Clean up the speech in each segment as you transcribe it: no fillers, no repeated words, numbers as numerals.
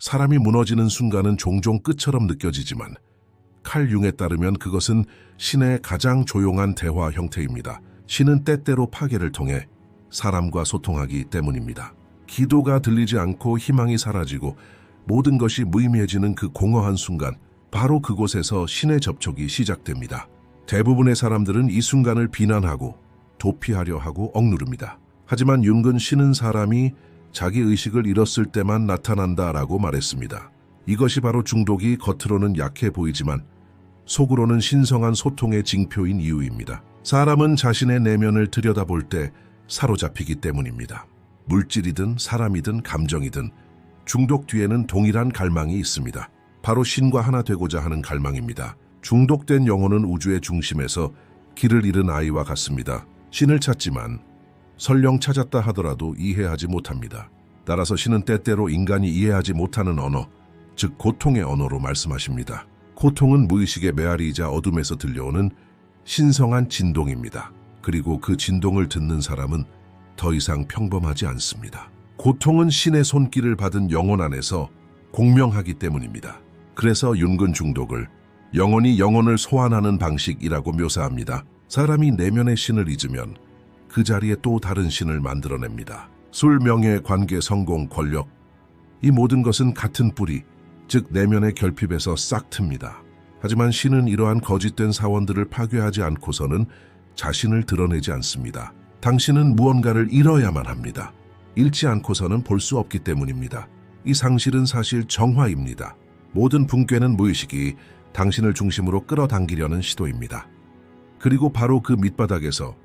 사람이 무너지는 순간은 종종 끝처럼 느껴지지만 칼 융에 따르면 그것은 신의 가장 조용한 대화 형태입니다. 신은 때때로 파괴를 통해 사람과 소통하기 때문입니다. 기도가 들리지 않고 희망이 사라지고 모든 것이 무의미해지는 그 공허한 순간, 바로 그곳에서 신의 접촉이 시작됩니다. 대부분의 사람들은 이 순간을 비난하고 도피하려 하고 억누릅니다. 하지만 융은 신은 사람이 자기 의식을 잃었을 때만 나타난다라고 말했습니다. 이것이 바로 중독이 겉으로는 약해 보이지만 속으로는 신성한 소통의 징표인 이유입니다. 사람은 자신의 내면을 들여다볼 때 사로잡히기 때문입니다. 물질이든 사람이든 감정이든 중독 뒤에는 동일한 갈망이 있습니다. 바로 신과 하나 되고자 하는 갈망입니다. 중독된 영혼은 우주의 중심에서 길을 잃은 아이와 같습니다. 신을 찾지만 설령 찾았다 하더라도 이해하지 못합니다. 따라서 신은 때때로 인간이 이해하지 못하는 언어, 즉 고통의 언어로 말씀하십니다. 고통은 무의식의 메아리이자 어둠에서 들려오는 신성한 진동입니다. 그리고 그 진동을 듣는 사람은 더 이상 평범하지 않습니다. 고통은 신의 손길을 받은 영혼 안에서 공명하기 때문입니다. 그래서 융은 중독을 영혼이 영혼을 소환하는 방식이라고 묘사합니다. 사람이 내면의 신을 잊으면 그 자리에 또 다른 신을 만들어냅니다. 술, 명예, 관계, 성공, 권력, 이 모든 것은 같은 뿌리, 즉 내면의 결핍에서 싹 틉니다. 하지만 신은 이러한 거짓된 사원들을 파괴하지 않고서는 자신을 드러내지 않습니다. 당신은 무언가를 잃어야만 합니다. 잃지 않고서는 볼 수 없기 때문입니다. 이 상실은 사실 정화입니다. 모든 붕괴는 무의식이 당신을 중심으로 끌어당기려는 시도입니다. 그리고 바로 그 밑바닥에서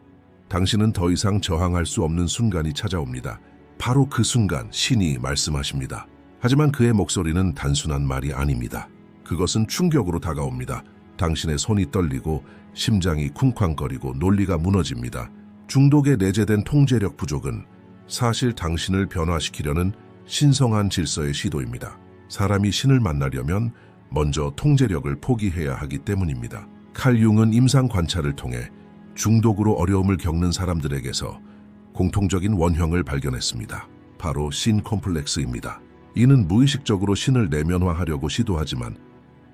당신은 더 이상 저항할 수 없는 순간이 찾아옵니다. 바로 그 순간 신이 말씀하십니다. 하지만 그의 목소리는 단순한 말이 아닙니다. 그것은 충격으로 다가옵니다. 당신의 손이 떨리고 심장이 쿵쾅거리고 논리가 무너집니다. 중독에 내재된 통제력 부족은 사실 당신을 변화시키려는 신성한 질서의 시도입니다. 사람이 신을 만나려면 먼저 통제력을 포기해야 하기 때문입니다. 칼 융은 임상 관찰을 통해 중독으로 어려움을 겪는 사람들에게서 공통적인 원형을 발견했습니다. 바로 신 콤플렉스입니다. 이는 무의식적으로 신을 내면화하려고 시도하지만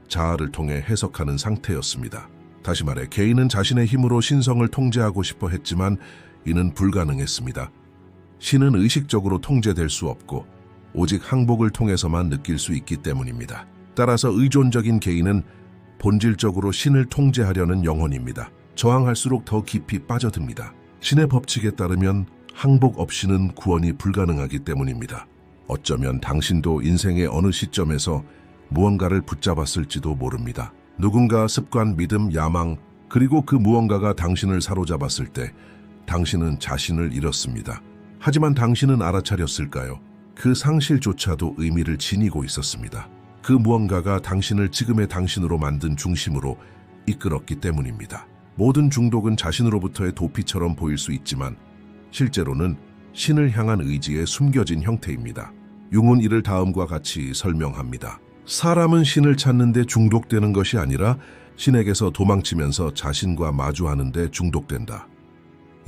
자아를 통해 해석하는 상태였습니다. 다시 말해 개인은 자신의 힘으로 신성을 통제하고 싶어 했지만 이는 불가능했습니다. 신은 의식적으로 통제될 수 없고 오직 항복을 통해서만 느낄 수 있기 때문입니다. 따라서 의존적인 개인은 본질적으로 신을 통제하려는 영혼입니다. 저항할수록 더 깊이 빠져듭니다. 신의 법칙에 따르면 항복 없이는 구원이 불가능하기 때문입니다. 어쩌면 당신도 인생의 어느 시점에서 무언가를 붙잡았을지도 모릅니다. 누군가, 습관, 믿음, 야망, 그리고 그 무언가가 당신을 사로잡았을 때 당신은 자신을 잃었습니다. 하지만 당신은 알아차렸을까요? 그 상실조차도 의미를 지니고 있었습니다. 그 무언가가 당신을 지금의 당신으로 만든 중심으로 이끌었기 때문입니다. 모든 중독은 자신으로부터의 도피처럼 보일 수 있지만 실제로는 신을 향한 의지의 숨겨진 형태입니다. 융은 이를 다음과 같이 설명합니다. 사람은 신을 찾는데 중독되는 것이 아니라 신에게서 도망치면서 자신과 마주하는 데 중독된다.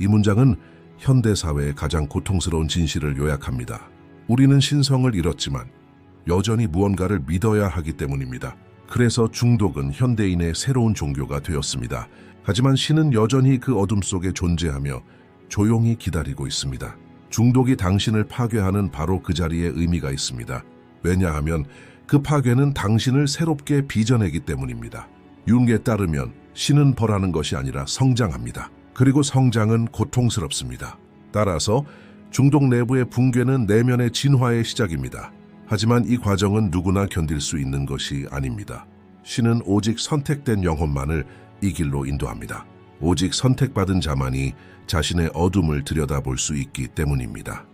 이 문장은 현대사회의 가장 고통스러운 진실을 요약합니다. 우리는 신성을 잃었지만 여전히 무언가를 믿어야 하기 때문입니다. 그래서 중독은 현대인의 새로운 종교가 되었습니다. 하지만 신은 여전히 그 어둠 속에 존재하며 조용히 기다리고 있습니다. 중독이 당신을 파괴하는 바로 그 자리에 의미가 있습니다. 왜냐하면 그 파괴는 당신을 새롭게 빚어내기 때문입니다. 융에 따르면 신은 벌하는 것이 아니라 성장합니다. 그리고 성장은 고통스럽습니다. 따라서 중독 내부의 붕괴는 내면의 진화의 시작입니다. 하지만 이 과정은 누구나 견딜 수 있는 것이 아닙니다. 신은 오직 선택된 영혼만을 이 길로 인도합니다. 오직 선택받은 자만이 자신의 어둠을 들여다볼 수 있기 때문입니다.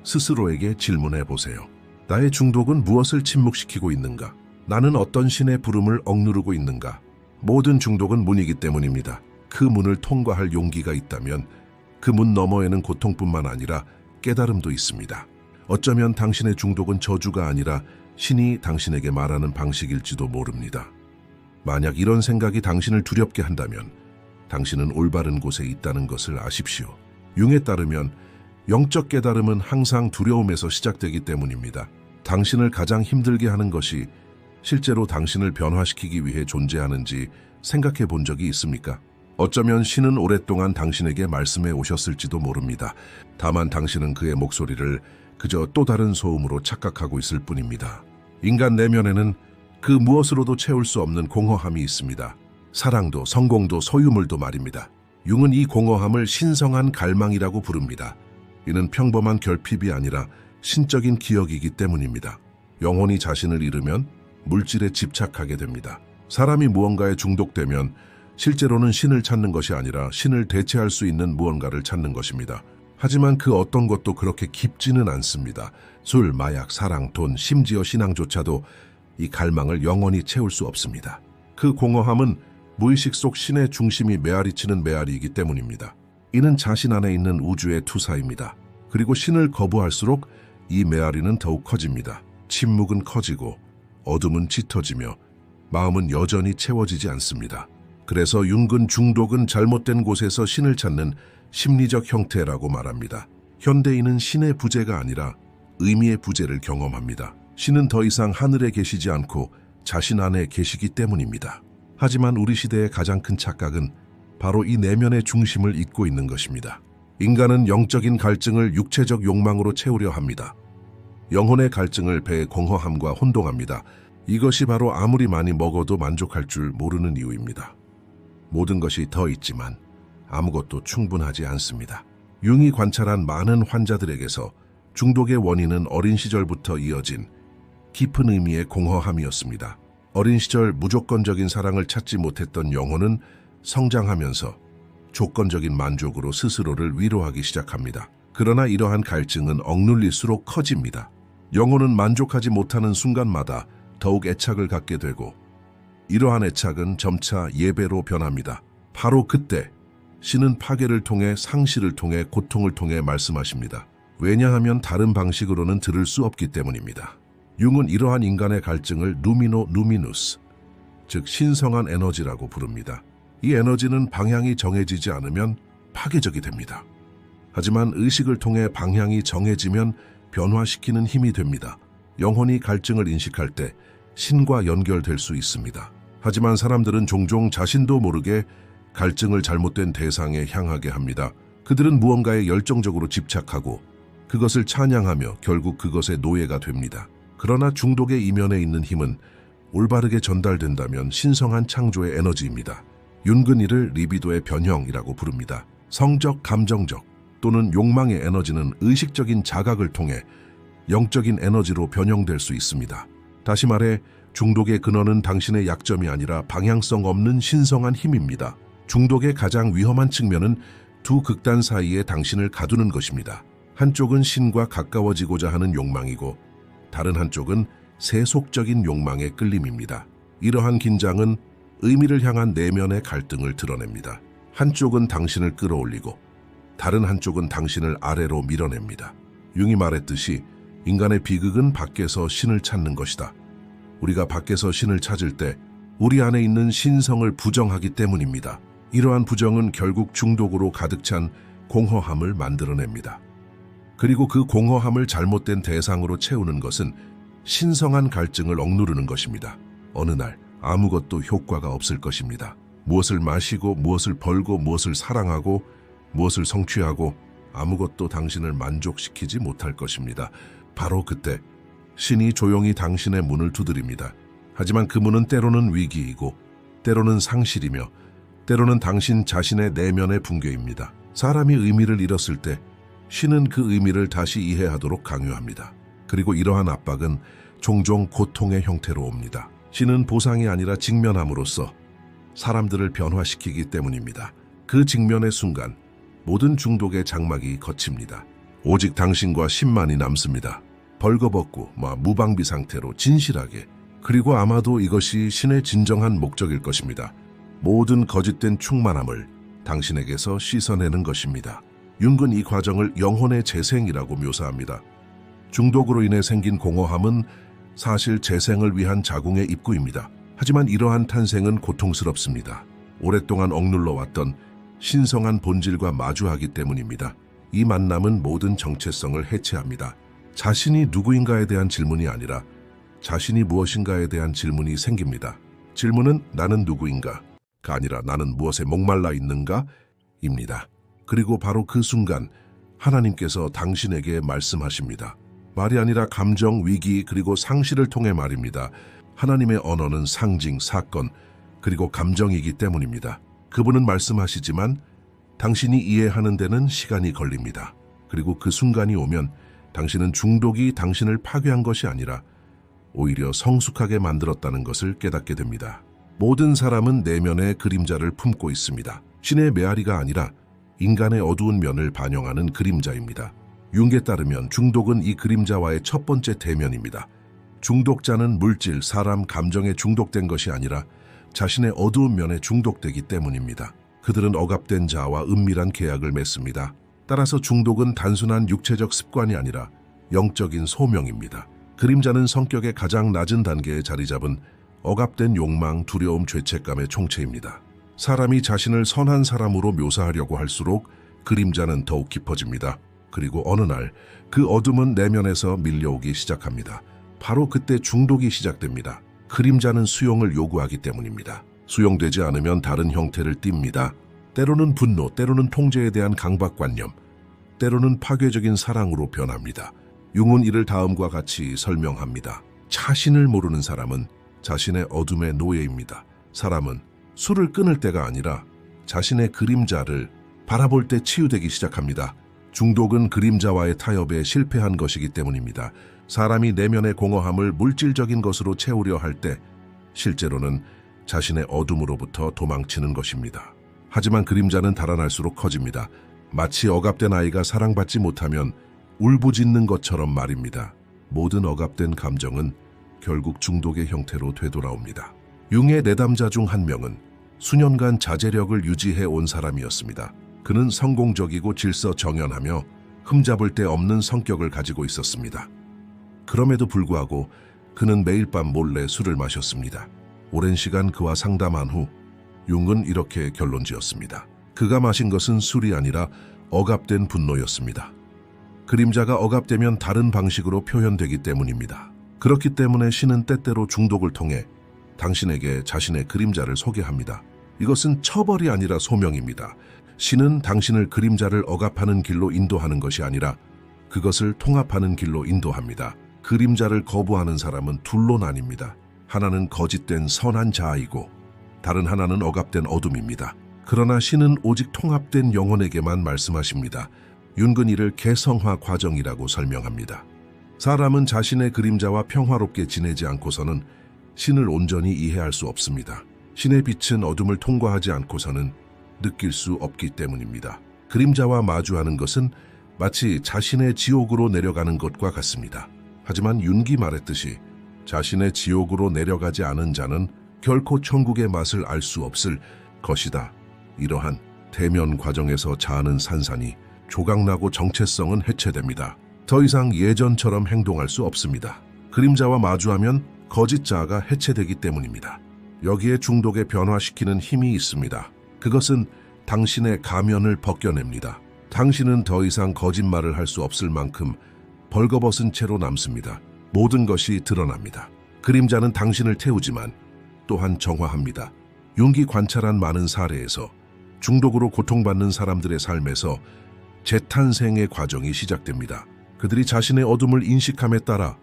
스스로에게 질문해 보세요. 나의 중독은 무엇을 침묵시키고 있는가? 나는 어떤 신의 부름을 억누르고 있는가? 모든 중독은 문이기 때문입니다. 그 문을 통과할 용기가 있다면 그 문 너머에는 고통뿐만 아니라 깨달음도 있습니다. 어쩌면 당신의 중독은 저주가 아니라 신이 당신에게 말하는 방식일지도 모릅니다. 만약 이런 생각이 당신을 두렵게 한다면 당신은 올바른 곳에 있다는 것을 아십시오. 융에 따르면 영적 깨달음은 항상 두려움에서 시작되기 때문입니다. 당신을 가장 힘들게 하는 것이 실제로 당신을 변화시키기 위해 존재하는지 생각해 본 적이 있습니까? 어쩌면 신은 오랫동안 당신에게 말씀해 오셨을지도 모릅니다. 다만 당신은 그의 목소리를 그저 또 다른 소음으로 착각하고 있을 뿐입니다. 인간 내면에는 그 무엇으로도 채울 수 없는 공허함이 있습니다. 사랑도 성공도 소유물도 말입니다. 융은 이 공허함을 신성한 갈망이라고 부릅니다. 이는 평범한 결핍이 아니라 신적인 기억이기 때문입니다. 영혼이 자신을 잃으면 물질에 집착하게 됩니다. 사람이 무언가에 중독되면 실제로는 신을 찾는 것이 아니라 신을 대체할 수 있는 무언가를 찾는 것입니다. 하지만 그 어떤 것도 그렇게 깊지는 않습니다. 술, 마약, 사랑, 돈, 심지어 신앙조차도 이 갈망을 영원히 채울 수 없습니다. 그 공허함은 무의식 속 신의 중심이 메아리치는 메아리이기 때문입니다. 이는 자신 안에 있는 우주의 투사입니다. 그리고 신을 거부할수록 이 메아리는 더욱 커집니다. 침묵은 커지고 어둠은 짙어지며 마음은 여전히 채워지지 않습니다. 그래서 융은 중독은 잘못된 곳에서 신을 찾는 심리적 형태라고 말합니다. 현대인은 신의 부재가 아니라 의미의 부재를 경험합니다. 신은 더 이상 하늘에 계시지 않고 자신 안에 계시기 때문입니다. 하지만 우리 시대의 가장 큰 착각은 바로 이 내면의 중심을 잊고 있는 것입니다. 인간은 영적인 갈증을 육체적 욕망으로 채우려 합니다. 영혼의 갈증을 배의 공허함과 혼동합니다. 이것이 바로 아무리 많이 먹어도 만족할 줄 모르는 이유입니다. 모든 것이 더 있지만 아무것도 충분하지 않습니다. 융이 관찰한 많은 환자들에게서 중독의 원인은 어린 시절부터 이어진 깊은 의미의 공허함이었습니다. 어린 시절 무조건적인 사랑을 찾지 못했던 영혼은 성장하면서 조건적인 만족으로 스스로를 위로하기 시작합니다. 그러나 이러한 갈증은 억눌릴수록 커집니다. 영혼은 만족하지 못하는 순간마다 더욱 애착을 갖게 되고 이러한 애착은 점차 예배로 변합니다. 바로 그때 신은 파괴를 통해 상실을 통해 고통을 통해 말씀하십니다. 왜냐하면 다른 방식으로는 들을 수 없기 때문입니다. 융은 이러한 인간의 갈증을 누미노 누미누스, 즉 신성한 에너지라고 부릅니다. 이 에너지는 방향이 정해지지 않으면 파괴적이 됩니다. 하지만 의식을 통해 방향이 정해지면 변화시키는 힘이 됩니다. 영혼이 갈증을 인식할 때 신과 연결될 수 있습니다. 하지만 사람들은 종종 자신도 모르게 갈증을 잘못된 대상에 향하게 합니다. 그들은 무언가에 열정적으로 집착하고 그것을 찬양하며 결국 그것의 노예가 됩니다. 그러나 중독의 이면에 있는 힘은 올바르게 전달된다면 신성한 창조의 에너지입니다. 융은 이를 리비도의 변형이라고 부릅니다. 성적, 감정적 또는 욕망의 에너지는 의식적인 자각을 통해 영적인 에너지로 변형될 수 있습니다. 다시 말해 중독의 근원은 당신의 약점이 아니라 방향성 없는 신성한 힘입니다. 중독의 가장 위험한 측면은 두 극단 사이에 당신을 가두는 것입니다. 한쪽은 신과 가까워지고자 하는 욕망이고 다른 한쪽은 세속적인 욕망의 끌림입니다. 이러한 긴장은 의미를 향한 내면의 갈등을 드러냅니다. 한쪽은 당신을 끌어올리고 다른 한쪽은 당신을 아래로 밀어냅니다. 융이 말했듯이 인간의 비극은 밖에서 신을 찾는 것이다. 우리가 밖에서 신을 찾을 때 우리 안에 있는 신성을 부정하기 때문입니다. 이러한 부정은 결국 중독으로 가득 찬 공허함을 만들어냅니다. 그리고 그 공허함을 잘못된 대상으로 채우는 것은 신성한 갈증을 억누르는 것입니다. 어느 날 아무것도 효과가 없을 것입니다. 무엇을 마시고 무엇을 벌고 무엇을 사랑하고 무엇을 성취하고 아무것도 당신을 만족시키지 못할 것입니다. 바로 그때 신이 조용히 당신의 문을 두드립니다. 하지만 그 문은 때로는 위기이고 때로는 상실이며 때로는 당신 자신의 내면의 붕괴입니다. 사람이 의미를 잃었을 때 신은 그 의미를 다시 이해하도록 강요합니다. 그리고 이러한 압박은 종종 고통의 형태로 옵니다. 신은 보상이 아니라 직면함으로써 사람들을 변화시키기 때문입니다. 그 직면의 순간 모든 중독의 장막이 걷힙니다. 오직 당신과 신만이 남습니다. 벌거벗고 무방비 상태로 진실하게. 그리고 아마도 이것이 신의 진정한 목적일 것입니다. 모든 거짓된 충만함을 당신에게서 씻어내는 것입니다. 융은 이 과정을 영혼의 재생이라고 묘사합니다. 중독으로 인해 생긴 공허함은 사실 재생을 위한 자궁의 입구입니다. 하지만 이러한 탄생은 고통스럽습니다. 오랫동안 억눌러 왔던 신성한 본질과 마주하기 때문입니다. 이 만남은 모든 정체성을 해체합니다. 자신이 누구인가에 대한 질문이 아니라 자신이 무엇인가에 대한 질문이 생깁니다. 질문은 나는 누구인가가 아니라 나는 무엇에 목말라 있는가입니다. 그리고 바로 그 순간 하나님께서 당신에게 말씀하십니다. 말이 아니라 감정, 위기, 그리고 상실을 통해 말입니다. 하나님의 언어는 상징, 사건, 그리고 감정이기 때문입니다. 그분은 말씀하시지만 당신이 이해하는 데는 시간이 걸립니다. 그리고 그 순간이 오면 당신은 중독이 당신을 파괴한 것이 아니라 오히려 성숙하게 만들었다는 것을 깨닫게 됩니다. 모든 사람은 내면의 그림자를 품고 있습니다. 신의 메아리가 아니라 인간의 어두운 면을 반영하는 그림자입니다. 융에 따르면 중독은 이 그림자와의 첫 번째 대면입니다. 중독자는 물질, 사람, 감정에 중독된 것이 아니라 자신의 어두운 면에 중독되기 때문입니다. 그들은 억압된 자와 은밀한 계약을 맺습니다. 따라서 중독은 단순한 육체적 습관이 아니라 영적인 소명입니다. 그림자는 성격의 가장 낮은 단계에 자리 잡은 억압된 욕망, 두려움, 죄책감의 총체입니다. 사람이 자신을 선한 사람으로 묘사하려고 할수록 그림자는 더욱 깊어집니다. 그리고 어느 날 그 어둠은 내면에서 밀려오기 시작합니다. 바로 그때 중독이 시작됩니다. 그림자는 수용을 요구하기 때문입니다. 수용되지 않으면 다른 형태를 띱니다. 때로는 분노, 때로는 통제에 대한 강박관념, 때로는 파괴적인 사랑으로 변합니다. 융은 이를 다음과 같이 설명합니다. 자신을 모르는 사람은 자신의 어둠의 노예입니다. 사람은 술을 끊을 때가 아니라 자신의 그림자를 바라볼 때 치유되기 시작합니다. 중독은 그림자와의 타협에 실패한 것이기 때문입니다. 사람이 내면의 공허함을 물질적인 것으로 채우려 할 때 실제로는 자신의 어둠으로부터 도망치는 것입니다. 하지만 그림자는 달아날수록 커집니다. 마치 억압된 아이가 사랑받지 못하면 울부짖는 것처럼 말입니다. 모든 억압된 감정은 결국 중독의 형태로 되돌아옵니다. 융의 내담자 중 한 명은 수년간 자제력을 유지해 온 사람이었습니다. 그는 성공적이고 질서 정연하며 흠잡을 데 없는 성격을 가지고 있었습니다. 그럼에도 불구하고 그는 매일 밤 몰래 술을 마셨습니다. 오랜 시간 그와 상담한 후 융은 이렇게 결론지었습니다. 그가 마신 것은 술이 아니라 억압된 분노였습니다. 그림자가 억압되면 다른 방식으로 표현되기 때문입니다. 그렇기 때문에 신은 때때로 중독을 통해 당신에게 자신의 그림자를 소개합니다. 이것은 처벌이 아니라 소명입니다. 신은 당신을 그림자를 억압하는 길로 인도하는 것이 아니라 그것을 통합하는 길로 인도합니다. 그림자를 거부하는 사람은 둘로 나뉩니다. 하나는 거짓된 선한 자아이고 다른 하나는 억압된 어둠입니다. 그러나 신은 오직 통합된 영혼에게만 말씀하십니다. 융은 이를 개성화 과정이라고 설명합니다. 사람은 자신의 그림자와 평화롭게 지내지 않고서는 신을 온전히 이해할 수 없습니다. 신의 빛은 어둠을 통과하지 않고서는 느낄 수 없기 때문입니다. 그림자와 마주하는 것은 마치 자신의 지옥으로 내려가는 것과 같습니다. 하지만 융이 말했듯이 자신의 지옥으로 내려가지 않은 자는 결코 천국의 맛을 알 수 없을 것이다. 이러한 대면 과정에서 자아는 산산이 조각나고 정체성은 해체됩니다. 더 이상 예전처럼 행동할 수 없습니다. 그림자와 마주하면 거짓 자아가 해체되기 때문입니다. 여기에 중독에 변화시키는 힘이 있습니다. 그것은 당신의 가면을 벗겨냅니다. 당신은 더 이상 거짓말을 할 수 없을 만큼 벌거벗은 채로 남습니다. 모든 것이 드러납니다. 그림자는 당신을 태우지만 또한 정화합니다. 융이 관찰한 많은 사례에서 중독으로 고통받는 사람들의 삶에서 재탄생의 과정이 시작됩니다. 그들이 자신의 어둠을 인식함에 따라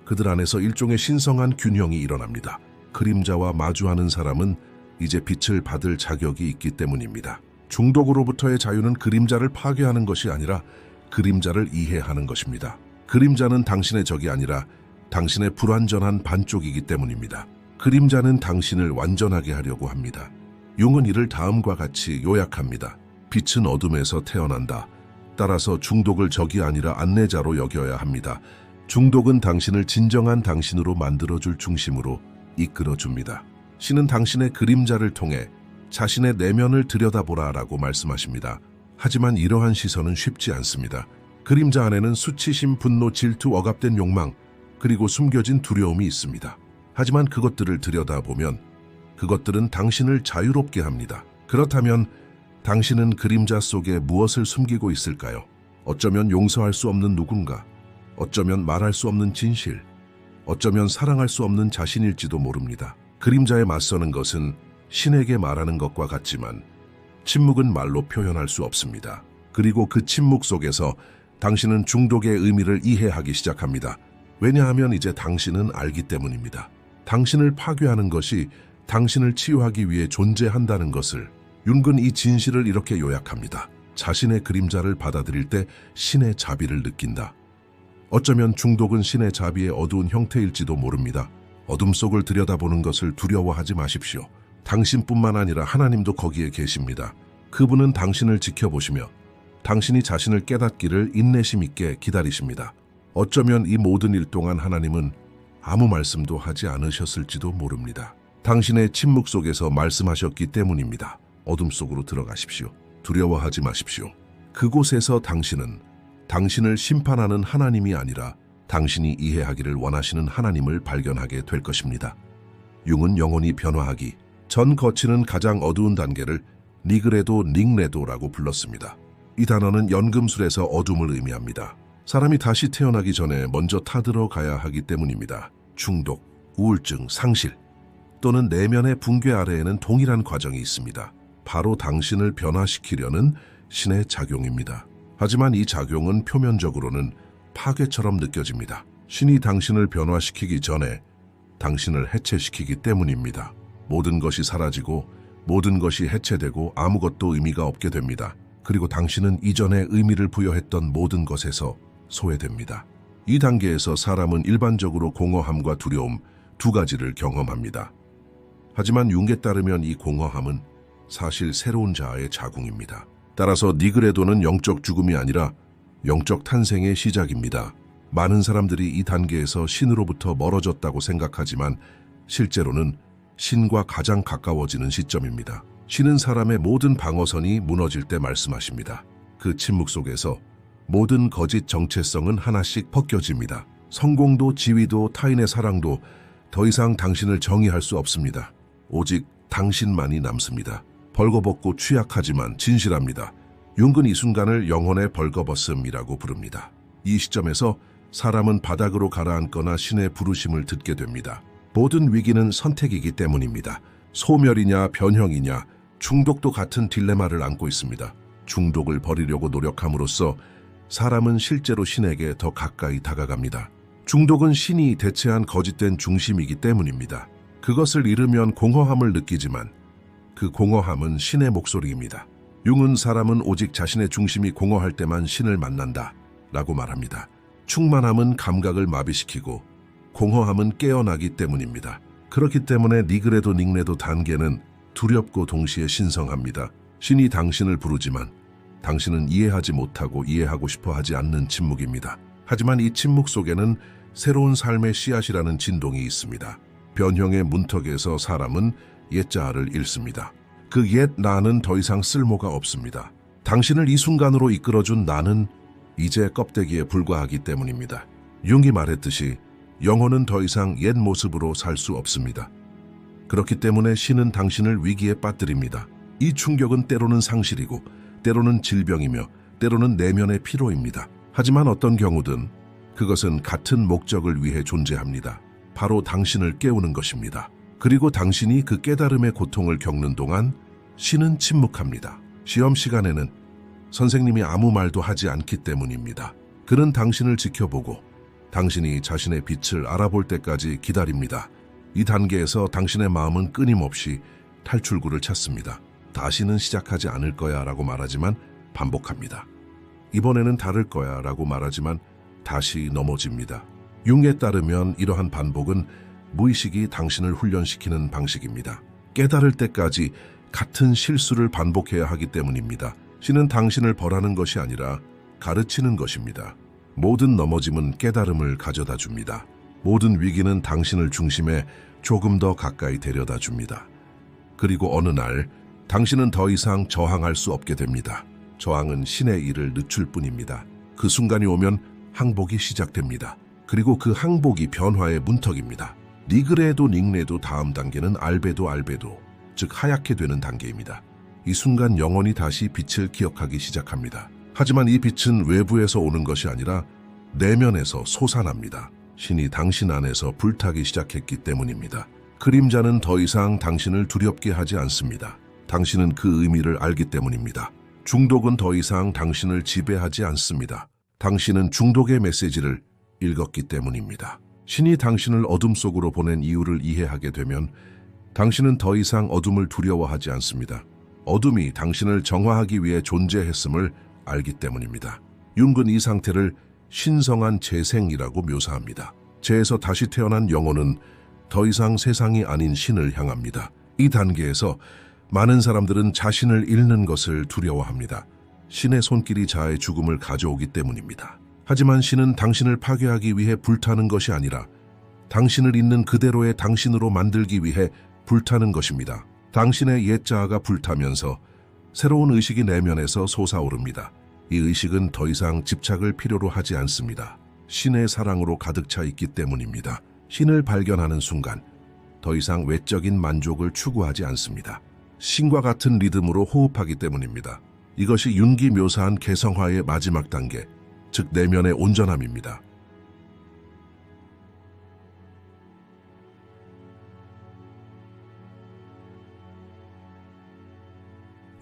그들 안에서 일종의 신성한 균형이 일어납니다. 그림자와 마주하는 사람은 이제 빛을 받을 자격이 있기 때문입니다. 중독으로부터의 자유는 그림자를 파괴하는 것이 아니라 그림자를 이해하는 것입니다. 그림자는 당신의 적이 아니라 당신의 불완전한 반쪽이기 때문입니다. 그림자는 당신을 완전하게 하려고 합니다. 융은 이를 다음과 같이 요약합니다. 빛은 어둠에서 태어난다. 따라서 중독을 적이 아니라 안내자로 여겨야 합니다. 중독은 당신을 진정한 당신으로 만들어줄 중심으로 이끌어줍니다. 신은 당신의 그림자를 통해 자신의 내면을 들여다보라라고 말씀하십니다. 하지만 이러한 시선은 쉽지 않습니다. 그림자 안에는 수치심, 분노, 질투, 억압된 욕망, 그리고 숨겨진 두려움이 있습니다. 하지만 그것들을 들여다보면 그것들은 당신을 자유롭게 합니다. 그렇다면 당신은 그림자 속에 무엇을 숨기고 있을까요? 어쩌면 용서할 수 없는 누군가, 어쩌면 말할 수 없는 진실, 어쩌면 사랑할 수 없는 자신일지도 모릅니다. 그림자에 맞서는 것은 신에게 말하는 것과 같지만 침묵은 말로 표현할 수 없습니다. 그리고 그 침묵 속에서 당신은 중독의 의미를 이해하기 시작합니다. 왜냐하면 이제 당신은 알기 때문입니다. 당신을 파괴하는 것이 당신을 치유하기 위해 존재한다는 것을. 융은 이 진실을 이렇게 요약합니다. 자신의 그림자를 받아들일 때 신의 자비를 느낀다. 어쩌면 중독은 신의 자비의 어두운 형태일지도 모릅니다. 어둠 속을 들여다보는 것을 두려워하지 마십시오. 당신뿐만 아니라 하나님도 거기에 계십니다. 그분은 당신을 지켜보시며 당신이 자신을 깨닫기를 인내심 있게 기다리십니다. 어쩌면 이 모든 일 동안 하나님은 아무 말씀도 하지 않으셨을지도 모릅니다. 당신의 침묵 속에서 말씀하셨기 때문입니다. 어둠 속으로 들어가십시오. 두려워하지 마십시오. 그곳에서 당신은 당신을 심판하는 하나님이 아니라 당신이 이해하기를 원하시는 하나님을 발견하게 될 것입니다. 융은 영혼이 변화하기 전 거치는 가장 어두운 단계를 니그레도 닝레도라고 불렀습니다. 이 단어는 연금술에서 어둠을 의미합니다. 사람이 다시 태어나기 전에 먼저 타들어가야 하기 때문입니다. 중독, 우울증, 상실 또는 내면의 붕괴 아래에는 동일한 과정이 있습니다. 바로 당신을 변화시키려는 신의 작용입니다. 하지만 이 작용은 표면적으로는 파괴처럼 느껴집니다. 신이 당신을 변화시키기 전에 당신을 해체시키기 때문입니다. 모든 것이 사라지고 모든 것이 해체되고 아무것도 의미가 없게 됩니다. 그리고 당신은 이전에 의미를 부여했던 모든 것에서 소외됩니다. 이 단계에서 사람은 일반적으로 공허함과 두려움 두 가지를 경험합니다. 하지만 융에 따르면 이 공허함은 사실 새로운 자아의 자궁입니다. 따라서 니그레도는 영적 죽음이 아니라 영적 탄생의 시작입니다. 많은 사람들이 이 단계에서 신으로부터 멀어졌다고 생각하지만 실제로는 신과 가장 가까워지는 시점입니다. 신은 사람의 모든 방어선이 무너질 때 말씀하십니다. 그 침묵 속에서 모든 거짓 정체성은 하나씩 벗겨집니다. 성공도 지위도 타인의 사랑도 더 이상 당신을 정의할 수 없습니다. 오직 당신만이 남습니다. 벌거벗고 취약하지만 진실합니다. 융은 이 순간을 영혼의 벌거벗음이라고 부릅니다. 이 시점에서 사람은 바닥으로 가라앉거나 신의 부르심을 듣게 됩니다. 모든 위기는 선택이기 때문입니다. 소멸이냐 변형이냐 중독도 같은 딜레마를 안고 있습니다. 중독을 버리려고 노력함으로써 사람은 실제로 신에게 더 가까이 다가갑니다. 중독은 신이 대체한 거짓된 중심이기 때문입니다. 그것을 잃으면 공허함을 느끼지만 그 공허함은 신의 목소리입니다. 융은 사람은 오직 자신의 중심이 공허할 때만 신을 만난다 라고 말합니다. 충만함은 감각을 마비시키고 공허함은 깨어나기 때문입니다. 그렇기 때문에 니그레도 닝레도 단계는 두렵고 동시에 신성합니다. 신이 당신을 부르지만 당신은 이해하지 못하고 이해하고 싶어 하지 않는 침묵입니다. 하지만 이 침묵 속에는 새로운 삶의 씨앗이라는 진동이 있습니다. 변형의 문턱에서 사람은 옛자아를 잃습니다. 그 옛 나는 더 이상 쓸모가 없습니다. 당신을 이 순간으로 이끌어준 나는 이제 껍데기에 불과하기 때문입니다. 융이 말했듯이 영혼은 더 이상 옛 모습으로 살 수 없습니다. 그렇기 때문에 신은 당신을 위기에 빠뜨립니다. 이 충격은 때로는 상실이고 때로는 질병이며 때로는 내면의 피로입니다. 하지만 어떤 경우든 그것은 같은 목적을 위해 존재합니다. 바로 당신을 깨우는 것입니다. 그리고 당신이 그 깨달음의 고통을 겪는 동안 신은 침묵합니다. 시험 시간에는 선생님이 아무 말도 하지 않기 때문입니다. 그는 당신을 지켜보고 당신이 자신의 빛을 알아볼 때까지 기다립니다. 이 단계에서 당신의 마음은 끊임없이 탈출구를 찾습니다. 다시는 시작하지 않을 거야 라고 말하지만 반복합니다. 이번에는 다를 거야 라고 말하지만 다시 넘어집니다. 융에 따르면 이러한 반복은 무의식이 당신을 훈련시키는 방식입니다. 깨달을 때까지 같은 실수를 반복해야 하기 때문입니다. 신은 당신을 벌하는 것이 아니라 가르치는 것입니다. 모든 넘어짐은 깨달음을 가져다 줍니다. 모든 위기는 당신을 중심에 조금 더 가까이 데려다 줍니다. 그리고 어느 날 당신은 더 이상 저항할 수 없게 됩니다. 저항은 신의 일을 늦출 뿐입니다. 그 순간이 오면 항복이 시작됩니다. 그리고 그 항복이 변화의 문턱입니다. 니그레도 닝레도 다음 단계는 알베도, 즉 하얗게 되는 단계입니다. 이 순간 영혼이 다시 빛을 기억하기 시작합니다. 하지만 이 빛은 외부에서 오는 것이 아니라 내면에서 솟아납니다. 신이 당신 안에서 불타기 시작했기 때문입니다. 그림자는 더 이상 당신을 두렵게 하지 않습니다. 당신은 그 의미를 알기 때문입니다. 중독은 더 이상 당신을 지배하지 않습니다. 당신은 중독의 메시지를 읽었기 때문입니다. 신이 당신을 어둠 속으로 보낸 이유를 이해하게 되면 당신은 더 이상 어둠을 두려워하지 않습니다. 어둠이 당신을 정화하기 위해 존재했음을 알기 때문입니다. 융은 이 상태를 신성한 재생이라고 묘사합니다. 재에서 다시 태어난 영혼은 더 이상 세상이 아닌 신을 향합니다. 이 단계에서 많은 사람들은 자신을 잃는 것을 두려워합니다. 신의 손길이 자아의 죽음을 가져오기 때문입니다. 하지만 신은 당신을 파괴하기 위해 불타는 것이 아니라 당신을 있는 그대로의 당신으로 만들기 위해 불타는 것입니다. 당신의 옛 자아가 불타면서 새로운 의식이 내면에서 솟아오릅니다. 이 의식은 더 이상 집착을 필요로 하지 않습니다. 신의 사랑으로 가득 차 있기 때문입니다. 신을 발견하는 순간 더 이상 외적인 만족을 추구하지 않습니다. 신과 같은 리듬으로 호흡하기 때문입니다. 이것이 융이 묘사한 개성화의 마지막 단계, 즉 내면의 온전함입니다.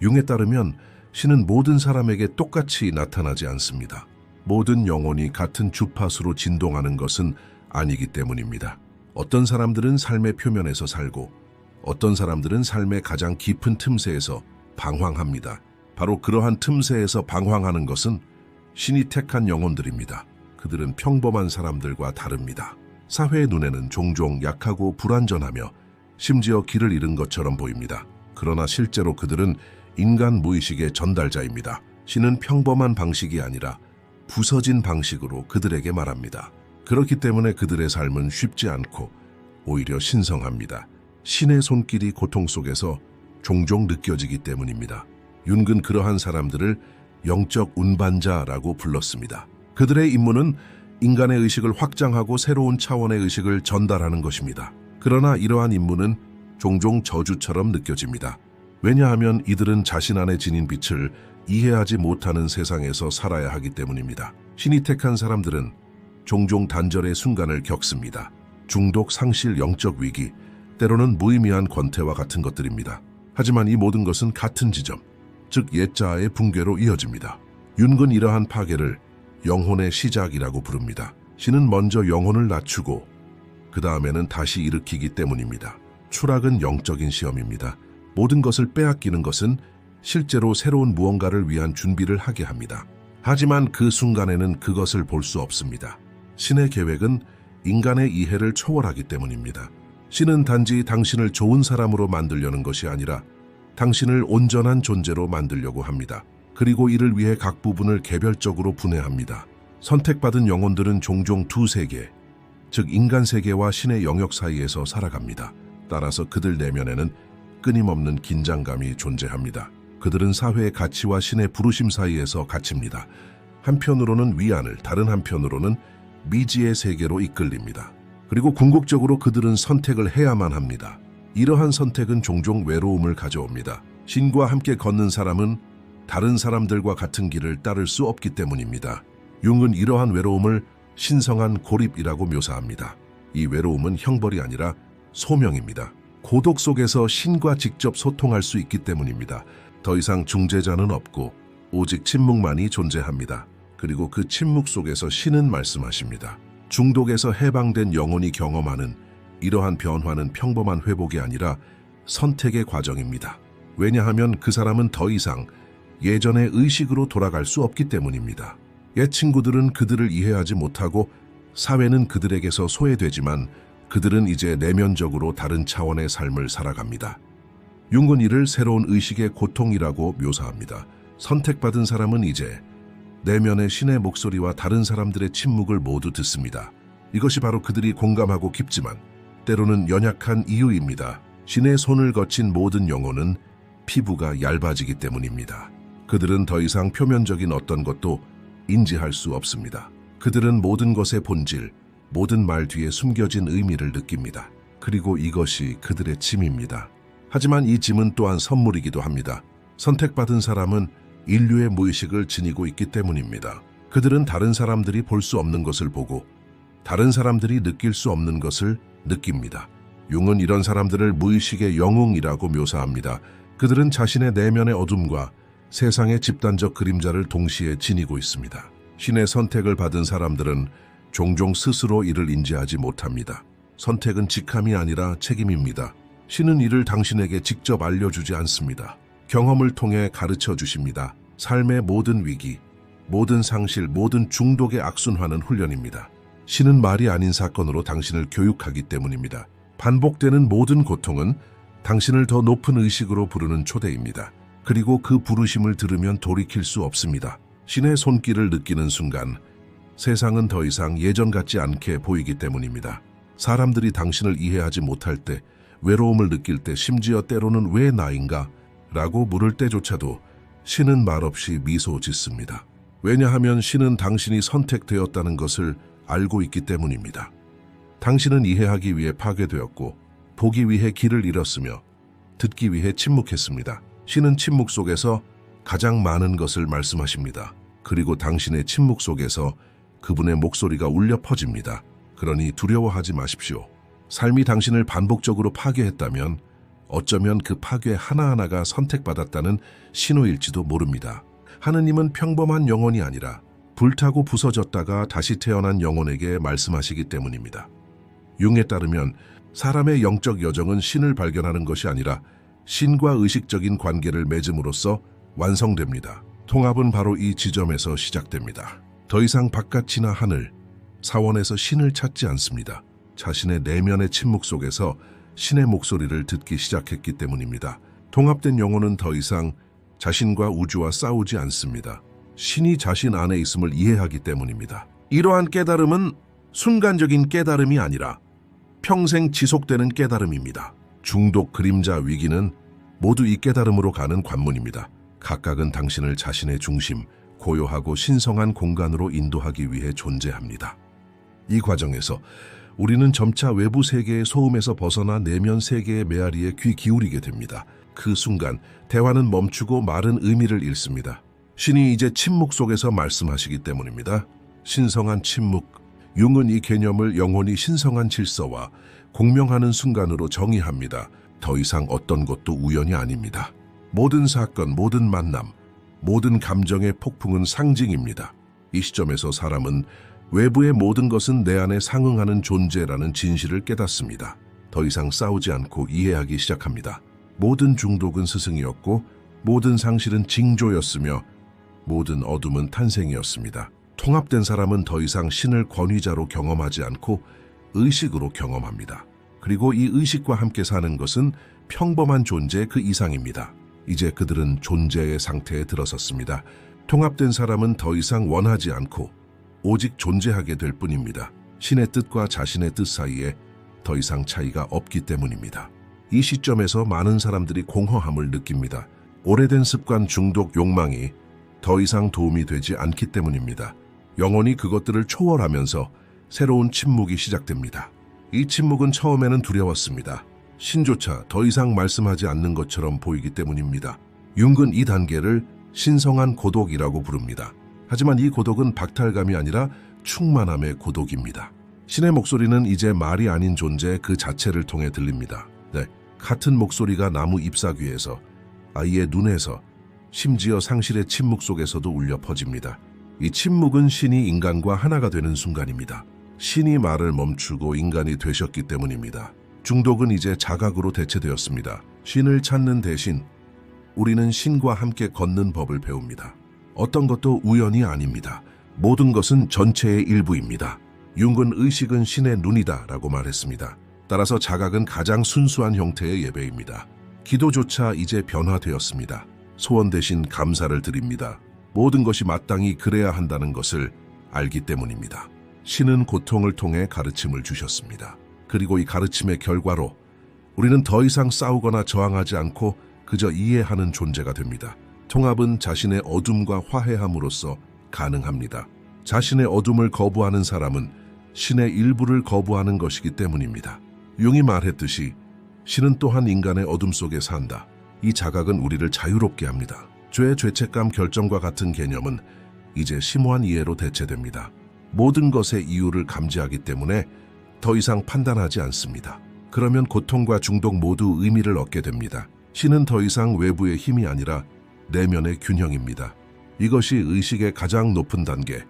융에 따르면 신은 모든 사람에게 똑같이 나타나지 않습니다. 모든 영혼이 같은 주파수로 진동하는 것은 아니기 때문입니다. 어떤 사람들은 삶의 표면에서 살고 어떤 사람들은 삶의 가장 깊은 틈새에서 방황합니다. 바로 그러한 틈새에서 방황하는 것은 신이 택한 영혼들입니다. 그들은 평범한 사람들과 다릅니다. 사회의 눈에는 종종 약하고 불완전하며 심지어 길을 잃은 것처럼 보입니다. 그러나 실제로 그들은 인간 무의식의 전달자입니다. 신은 평범한 방식이 아니라 부서진 방식으로 그들에게 말합니다. 그렇기 때문에 그들의 삶은 쉽지 않고 오히려 신성합니다. 신의 손길이 고통 속에서 종종 느껴지기 때문입니다. 융은 그러한 사람들을 영적 운반자라고 불렀습니다. 그들의 임무는 인간의 의식을 확장하고 새로운 차원의 의식을 전달하는 것입니다. 그러나 이러한 임무는 종종 저주처럼 느껴집니다. 왜냐하면 이들은 자신 안에 지닌 빛을 이해하지 못하는 세상에서 살아야 하기 때문입니다. 신이 택한 사람들은 종종 단절의 순간을 겪습니다. 중독, 상실, 영적 위기, 때로는 무의미한 권태와 같은 것들입니다. 하지만 이 모든 것은 같은 지점, 즉 옛자아의 붕괴로 이어집니다. 융은 이러한 파괴를 영혼의 시작이라고 부릅니다. 신은 먼저 영혼을 낮추고 그 다음에는 다시 일으키기 때문입니다. 추락은 영적인 시험입니다. 모든 것을 빼앗기는 것은 실제로 새로운 무언가를 위한 준비를 하게 합니다. 하지만 그 순간에는 그것을 볼 수 없습니다. 신의 계획은 인간의 이해를 초월하기 때문입니다. 신은 단지 당신을 좋은 사람으로 만들려는 것이 아니라 당신을 온전한 존재로 만들려고 합니다. 그리고 이를 위해 각 부분을 개별적으로 분해합니다. 선택받은 영혼들은 종종 두 세계, 즉 인간 세계와 신의 영역 사이에서 살아갑니다. 따라서 그들 내면에는 끊임없는 긴장감이 존재합니다. 그들은 사회의 가치와 신의 부르심 사이에서 갇힙니다. 한편으로는 위안을, 다른 한편으로는 미지의 세계로 이끌립니다. 그리고 궁극적으로 그들은 선택을 해야만 합니다. 이러한 선택은 종종 외로움을 가져옵니다. 신과 함께 걷는 사람은 다른 사람들과 같은 길을 따를 수 없기 때문입니다. 융은 이러한 외로움을 신성한 고립이라고 묘사합니다. 이 외로움은 형벌이 아니라 소명입니다. 고독 속에서 신과 직접 소통할 수 있기 때문입니다. 더 이상 중재자는 없고 오직 침묵만이 존재합니다. 그리고 그 침묵 속에서 신은 말씀하십니다. 중독에서 해방된 영혼이 경험하는 이러한 변화는 평범한 회복이 아니라 선택의 과정입니다. 왜냐하면 그 사람은 더 이상 예전의 의식으로 돌아갈 수 없기 때문입니다. 옛 친구들은 그들을 이해하지 못하고 사회는 그들에게서 소외되지만 그들은 이제 내면적으로 다른 차원의 삶을 살아갑니다. 융은 이를 새로운 의식의 고통이라고 묘사합니다. 선택받은 사람은 이제 내면의 신의 목소리와 다른 사람들의 침묵을 모두 듣습니다. 이것이 바로 그들이 공감하고 깊지만 때로는 연약한 이유입니다. 신의 손을 거친 모든 영혼은 피부가 얇아지기 때문입니다. 그들은 더 이상 표면적인 어떤 것도 인지할 수 없습니다. 그들은 모든 것의 본질, 모든 말 뒤에 숨겨진 의미를 느낍니다. 그리고 이것이 그들의 짐입니다. 하지만 이 짐은 또한 선물이기도 합니다. 선택받은 사람은 인류의 무의식을 지니고 있기 때문입니다. 그들은 다른 사람들이 볼 수 없는 것을 보고 다른 사람들이 느낄 수 없는 것을 느낍니다. 융은 이런 사람들을 무의식의 영웅이라고 묘사합니다. 그들은 자신의 내면의 어둠과 세상의 집단적 그림자를 동시에 지니고 있습니다. 신의 선택을 받은 사람들은 종종 스스로 이를 인지하지 못합니다. 선택은 직함이 아니라 책임입니다. 신은 이를 당신에게 직접 알려주지 않습니다. 경험을 통해 가르쳐 주십니다. 삶의 모든 위기, 모든 상실, 모든 중독의 악순환은 훈련입니다. 신은 말이 아닌 사건으로 당신을 교육하기 때문입니다. 반복되는 모든 고통은 당신을 더 높은 의식으로 부르는 초대입니다. 그리고 그 부르심을 들으면 돌이킬 수 없습니다. 신의 손길을 느끼는 순간 세상은 더 이상 예전 같지 않게 보이기 때문입니다. 사람들이 당신을 이해하지 못할 때, 외로움을 느낄 때, 심지어 때로는 왜 나인가? 라고 물을 때조차도 신은 말없이 미소 짓습니다. 왜냐하면 신은 당신이 선택되었다는 것을 알고 있기 때문입니다. 당신은 이해하기 위해 파괴되었고 보기 위해 길을 잃었으며 듣기 위해 침묵했습니다. 신은 침묵 속에서 가장 많은 것을 말씀하십니다. 그리고 당신의 침묵 속에서 그분의 목소리가 울려 퍼집니다. 그러니 두려워하지 마십시오. 삶이 당신을 반복적으로 파괴했다면 어쩌면 그 파괴 하나하나가 선택받았다는 신호일지도 모릅니다. 하느님은 평범한 영혼이 아니라 불타고 부서졌다가 다시 태어난 영혼에게 말씀하시기 때문입니다. 융에 따르면 사람의 영적 여정은 신을 발견하는 것이 아니라 신과 의식적인 관계를 맺음으로써 완성됩니다. 통합은 바로 이 지점에서 시작됩니다. 더 이상 바깥이나 하늘, 사원에서 신을 찾지 않습니다. 자신의 내면의 침묵 속에서 신의 목소리를 듣기 시작했기 때문입니다. 통합된 영혼은 더 이상 자신과 우주와 싸우지 않습니다. 신이 자신 안에 있음을 이해하기 때문입니다. 이러한 깨달음은 순간적인 깨달음이 아니라 평생 지속되는 깨달음입니다. 중독, 그림자, 위기는 모두 이 깨달음으로 가는 관문입니다. 각각은 당신을 자신의 중심, 고요하고 신성한 공간으로 인도하기 위해 존재합니다. 이 과정에서 우리는 점차 외부 세계의 소음에서 벗어나 내면 세계의 메아리에 귀 기울이게 됩니다. 그 순간 대화는 멈추고 말은 의미를 잃습니다. 신이 이제 침묵 속에서 말씀하시기 때문입니다. 신성한 침묵. 융은 이 개념을 영혼이 신성한 질서와 공명하는 순간으로 정의합니다. 더 이상 어떤 것도 우연이 아닙니다. 모든 사건, 모든 만남, 모든 감정의 폭풍은 상징입니다. 이 시점에서 사람은 외부의 모든 것은 내 안에 상응하는 존재라는 진실을 깨닫습니다. 더 이상 싸우지 않고 이해하기 시작합니다. 모든 중독은 스승이었고 모든 상실은 징조였으며 모든 어둠은 탄생이었습니다. 통합된 사람은 더 이상 신을 권위자로 경험하지 않고 의식으로 경험합니다. 그리고 이 의식과 함께 사는 것은 평범한 존재 그 이상입니다. 이제 그들은 존재의 상태에 들어섰습니다. 통합된 사람은 더 이상 원하지 않고 오직 존재하게 될 뿐입니다. 신의 뜻과 자신의 뜻 사이에 더 이상 차이가 없기 때문입니다. 이 시점에서 많은 사람들이 공허함을 느낍니다. 오래된 습관, 중독, 욕망이 더 이상 도움이 되지 않기 때문입니다. 영혼이 그것들을 초월하면서 새로운 침묵이 시작됩니다. 이 침묵은 처음에는 두려웠습니다. 신조차 더 이상 말씀하지 않는 것처럼 보이기 때문입니다. 융은 이 단계를 신성한 고독이라고 부릅니다. 하지만 이 고독은 박탈감이 아니라 충만함의 고독입니다. 신의 목소리는 이제 말이 아닌 존재 그 자체를 통해 들립니다. 네, 같은 목소리가 나무 잎사귀에서, 아이의 눈에서, 심지어 상실의 침묵 속에서도 울려 퍼집니다. 이 침묵은 신이 인간과 하나가 되는 순간입니다. 신이 말을 멈추고 인간이 되셨기 때문입니다. 중독은 이제 자각으로 대체되었습니다. 신을 찾는 대신 우리는 신과 함께 걷는 법을 배웁니다. 어떤 것도 우연이 아닙니다. 모든 것은 전체의 일부입니다. 융은 의식은 신의 눈이다 라고 말했습니다. 따라서 자각은 가장 순수한 형태의 예배입니다. 기도조차 이제 변화되었습니다. 소원 대신 감사를 드립니다. 모든 것이 마땅히 그래야 한다는 것을 알기 때문입니다. 신은 고통을 통해 가르침을 주셨습니다. 그리고 이 가르침의 결과로 우리는 더 이상 싸우거나 저항하지 않고 그저 이해하는 존재가 됩니다. 통합은 자신의 어둠과 화해함으로써 가능합니다. 자신의 어둠을 거부하는 사람은 신의 일부를 거부하는 것이기 때문입니다. 융이 말했듯이 신은 또한 인간의 어둠 속에 산다. 이 자각은 우리를 자유롭게 합니다. 죄, 죄책감, 결정과 같은 개념은 이제 심오한 이해로 대체됩니다. 모든 것의 이유를 감지하기 때문에 더 이상 판단하지 않습니다. 그러면 고통과 중독 모두 의미를 얻게 됩니다. 신은 더 이상 외부의 힘이 아니라 내면의 균형입니다. 이것이 의식의 가장 높은 단계,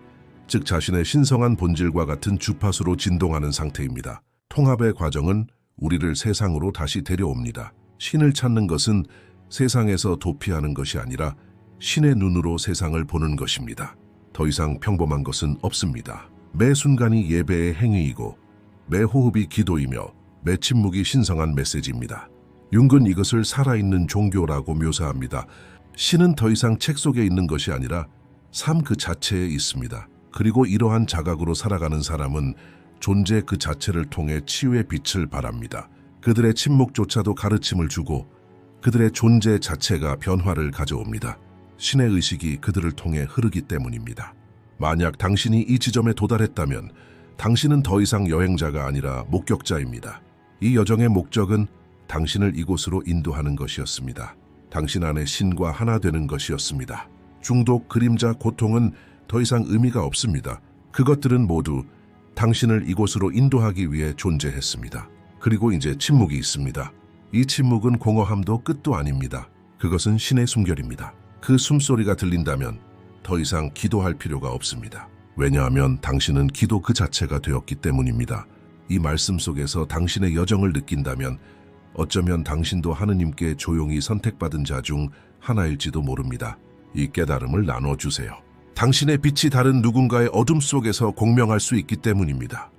즉 자신의 신성한 본질과 같은 주파수로 진동하는 상태입니다. 통합의 과정은 우리를 세상으로 다시 데려옵니다. 신을 찾는 것은 세상에서 도피하는 것이 아니라 신의 눈으로 세상을 보는 것입니다. 더 이상 평범한 것은 없습니다. 매 순간이 예배의 행위이고 매 호흡이 기도이며 매 침묵이 신성한 메시지입니다. 융은 이것을 살아있는 종교라고 묘사합니다. 신은 더 이상 책 속에 있는 것이 아니라 삶 그 자체에 있습니다. 그리고 이러한 자각으로 살아가는 사람은 존재 그 자체를 통해 치유의 빛을 발합니다. 그들의 침묵조차도 가르침을 주고 그들의 존재 자체가 변화를 가져옵니다. 신의 의식이 그들을 통해 흐르기 때문입니다. 만약 당신이 이 지점에 도달했다면 당신은 더 이상 여행자가 아니라 목격자입니다. 이 여정의 목적은 당신을 이곳으로 인도하는 것이었습니다. 당신 안에 신과 하나 되는 것이었습니다. 중독, 그림자, 고통은 더 이상 의미가 없습니다. 그것들은 모두 당신을 이곳으로 인도하기 위해 존재했습니다. 그리고 이제 침묵이 있습니다. 이 침묵은 공허함도 끝도 아닙니다. 그것은 신의 숨결입니다. 그 숨소리가 들린다면 더 이상 기도할 필요가 없습니다. 왜냐하면 당신은 기도 그 자체가 되었기 때문입니다. 이 말씀 속에서 당신의 여정을 느낀다면 어쩌면 당신도 하느님께 조용히 선택받은 자 중 하나일지도 모릅니다. 이 깨달음을 나눠주세요. 당신의 빛이 다른 누군가의 어둠 속에서 공명할 수 있기 때문입니다.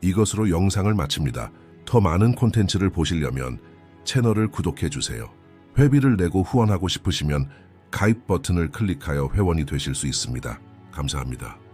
이것으로 영상을 마칩니다. 더 많은 콘텐츠를 보시려면 채널을 구독해주세요. 회비를 내고 후원하고 싶으시면 가입 버튼을 클릭하여 회원이 되실 수 있습니다. 감사합니다.